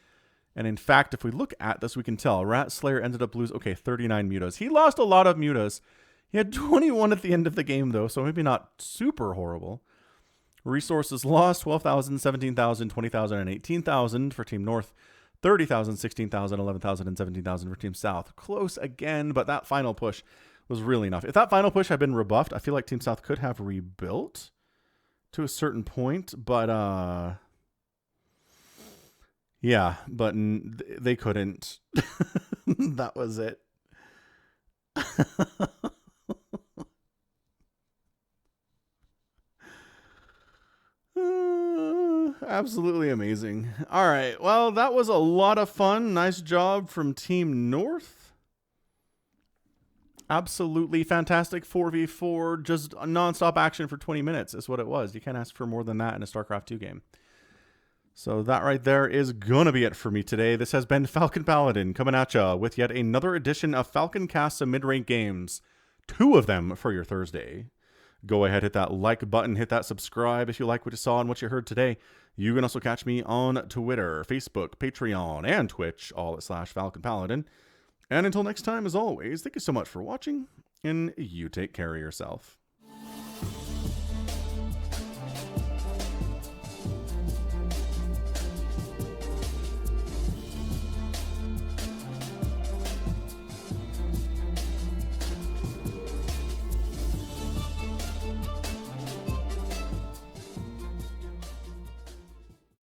And in fact, if we look at this, we can tell Rat Slayer ended up losing, okay, 39 Mutas. He lost a lot of Mutas. He had 21 at the end of the game, though, so maybe not super horrible. Resources lost, 12,000, 17,000, 20,000, and 18,000 for Team North. 30,000, 16,000, 11,000, and 17,000 for Team South. Close again, but that final push was really enough. If that final push had been rebuffed, I feel like Team South could have rebuilt to a certain point, but yeah, but they couldn't. That was it. Absolutely amazing. All right. Well, that was a lot of fun. Nice job from Team North. Absolutely fantastic 4v4, just nonstop action for 20 minutes is what it was. You can't ask for more than that in a StarCraft 2 game. So that right there is going to be it for me today. This has been Falcon Paladin coming at ya with yet another edition of Falcon Casts and Mid-Rank Games. 2 of them for your Thursday. Go ahead, hit that like button, hit that subscribe if you like what you saw and what you heard today. You can also catch me on Twitter, Facebook, Patreon, and Twitch, all at /Falcon Paladin. And until next time, as always, thank you so much for watching, and you take care of yourself.